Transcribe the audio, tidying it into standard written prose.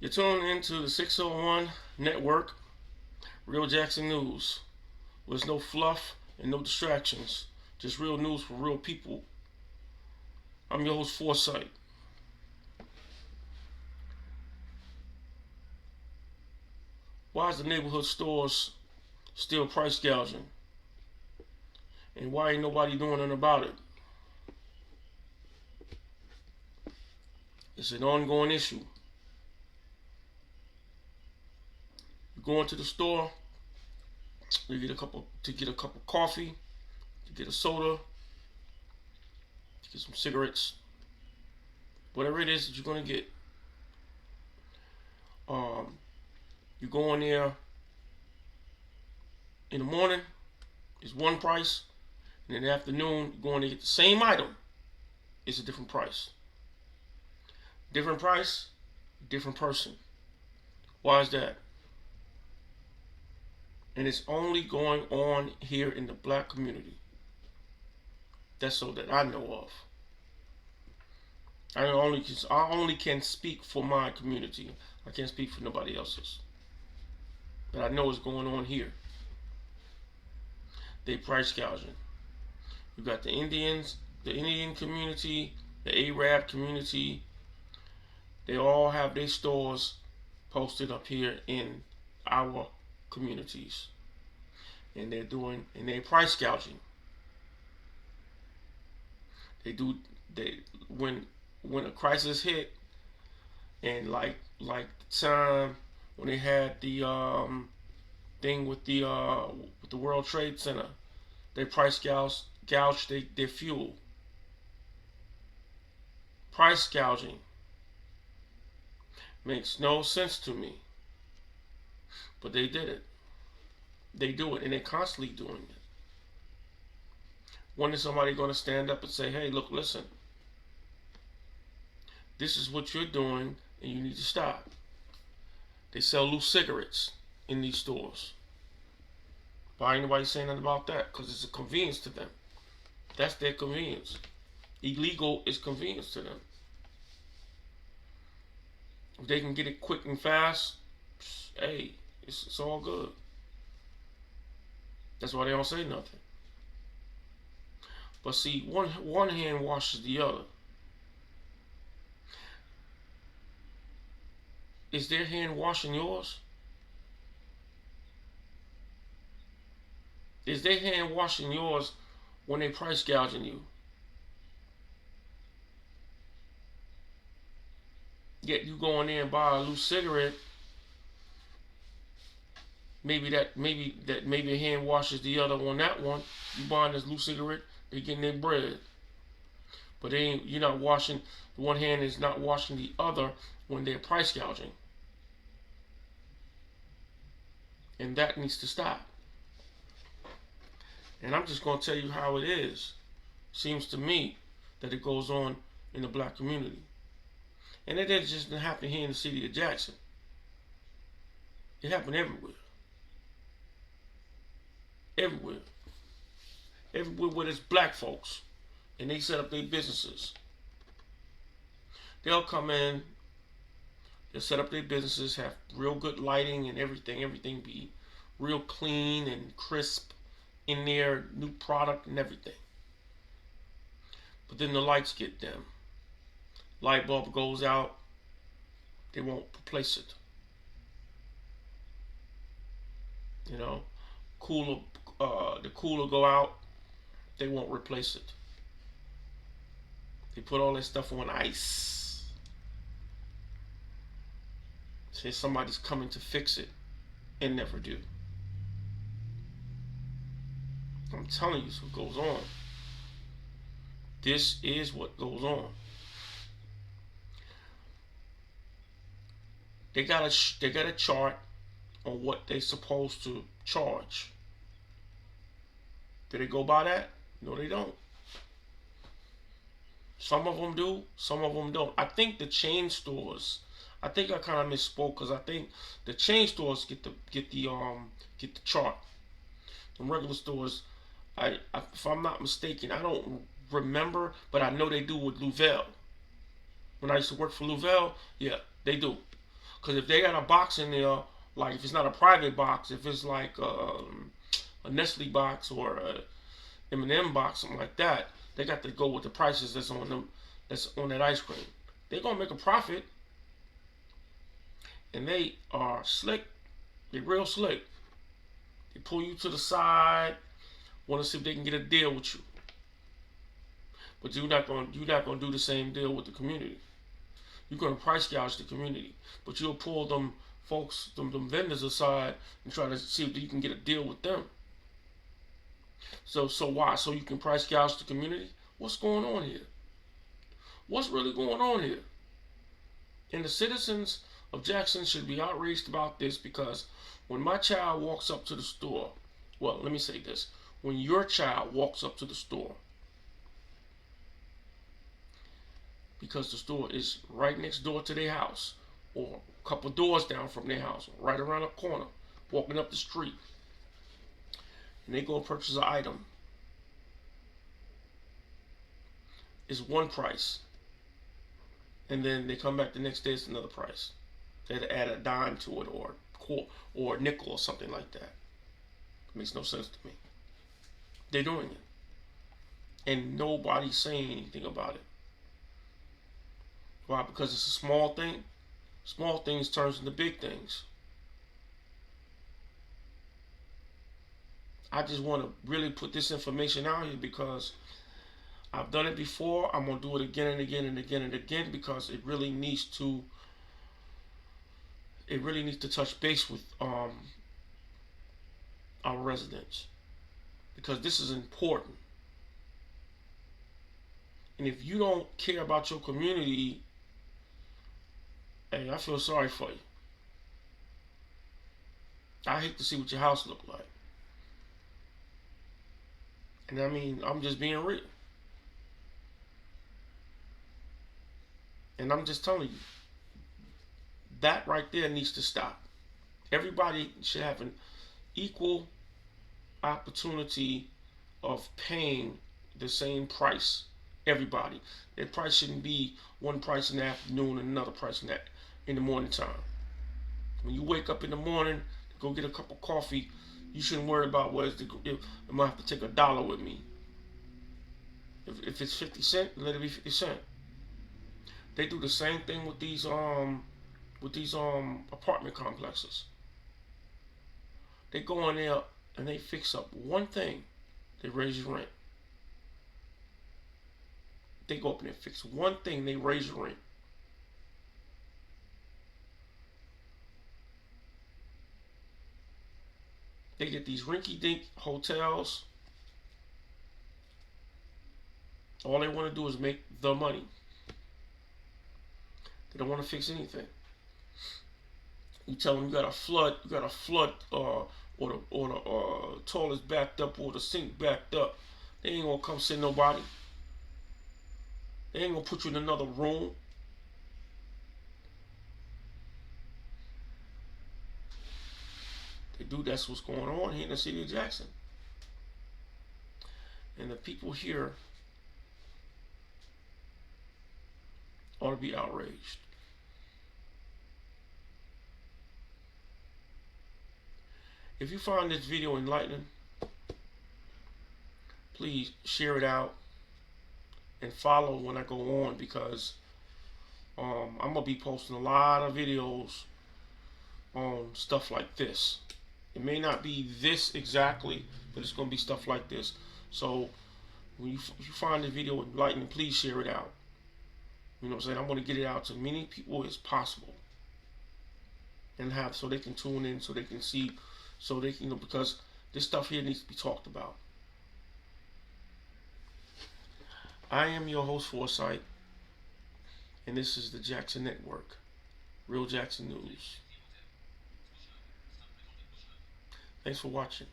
You're tuning into the 601 Network, Real Jackson News. There's no fluff and no distractions, just real news for real people. I'm your host, Foresight. Why is the neighborhood stores still price gouging? And why ain't nobody doing nothing about it? It's an ongoing issue. You go into the store, you get a cup of coffee, you get a soda, you get some cigarettes, whatever it is that you're gonna get. Um, you go in there in the morning, it's one price, and in the afternoon, you go in there get the same item, it's a different price. Different price, different person. Why is that? And it's only going on here in the black community. That's so that I know of. I only can speak for my community. I can't speak for nobody else's. But I know it's going on here. They price gouging. You got the Indians, the Indian community, the Arab community. They all have their stores posted up here in our communities, and they're price gouging. When a crisis hit, and like the time when they had the thing with the World Trade Center, they price gouged their fuel. Price gouging makes no sense to me. But they did it. They do it, and they're constantly doing it. When is somebody going to stand up and say, hey, look, listen, this is what you're doing, and you need to stop? They sell loose cigarettes in these stores. Why ain't nobody saying nothing about that? Because it's a convenience to them. That's their convenience. Illegal is convenience to them. If they can get it quick and fast, hey, it's all good. That's why they don't say nothing. But see, one hand washes the other. Is their hand washing yours? Is their hand washing yours when they price gouging you? Yet you go in there and buy a loose cigarette. Maybe a hand washes the other on that one. You buying this loose cigarette, they getting their bread. But you're not washing, the one hand is not washing the other when they're price gouging. And that needs to stop. And I'm just going to tell you how it is. Seems to me that it goes on in the black community. And it doesn't just happen here in the city of Jackson. It happened everywhere. Everywhere. Everywhere where there's black folks and they set up their businesses. They'll come in, they'll set up their businesses, have real good lighting and everything be real clean and crisp in their new product and everything. But then the lights get dim. Light bulb goes out, they won't replace it. You know, the cooler go out, they won't replace it. They put all that stuff on ice. Say somebody's coming to fix it, and never do. I'm telling you, this is what goes on. This is what goes on. They got a chart on what they're supposed to charge. Do they go by that? No, they don't. Some of them do, some of them don't. I think the chain stores. I think I kind of misspoke because I think the chain stores get the chart. The regular stores, if I'm not mistaken, I don't remember, but I know they do with Louvel. When I used to work for Louvel, yeah, they do. Because if they got a box in there, like if it's not a private box, if it's like a Nestle box or a M&M box, something like that, they got to go with the prices that's on them, that's on that ice cream. They're gonna make a profit, and they are slick. They're real slick. They pull you to the side, want to see if they can get a deal with you. But you're not gonna do the same deal with the community. You're gonna price gouge the community, but you'll pull them folks, them vendors aside, and try to see if you can get a deal with them. So why? So you can price gouge the community? What's going on here? What's really going on here? And the citizens of Jackson should be outraged about this, because when my child walks up to the store, well, let me say this. When your child walks up to the store, because the store is right next door to their house, or a couple doors down from their house, right around the corner, walking up the street, and they go and purchase an item, it's one price, and then they come back the next day, it's another price. They had to add a dime to it, or a nickel or something like that. It makes no sense to me. They're doing it, and nobody's saying anything about it. Why? Because it's a small thing. Small things turns into big things. I just want to really put this information out here because I've done it before. I'm going to do it again and again and again and again, because it really needs to touch base with our residents, because this is important. And if you don't care about your community, hey, I feel sorry for you. I hate to see what your house look like. And I mean, I'm just being real. And I'm just telling you, that right there needs to stop. Everybody should have an equal opportunity of paying the same price. Everybody. Their price shouldn't be one price in the afternoon and another price in the morning time. When you wake up in the morning to go get a cup of coffee, you shouldn't worry about if I might have to take $1 with me. If it's 50 cents, let it be 50 cents. They do the same thing with these apartment complexes. They go in there and they fix up one thing, they raise your rent. They go up and they fix one thing, they raise your rent. They get these rinky-dink hotels. All they want to do is make the money. They don't want to fix anything. You tell them you got a flood, or the toilet's backed up, or the sink backed up. They ain't gonna come send nobody. They ain't gonna put you in another room. They do. That's what's going on here in the city of Jackson. And the people here ought to be outraged. If you find this video enlightening, please share it out and follow when I go on, because I'm going to be posting a lot of videos on stuff like this. It may not be this exactly, but it's going to be stuff like this. So when if you find the video enlightening, please share it out. You know what I'm saying? I'm going to get it out to many people as possible, and so they can tune in, so they can see, so they can, because this stuff here needs to be talked about. I am your host, Foresight, and this is the Jackson Network, Real Jackson News. Thanks for watching.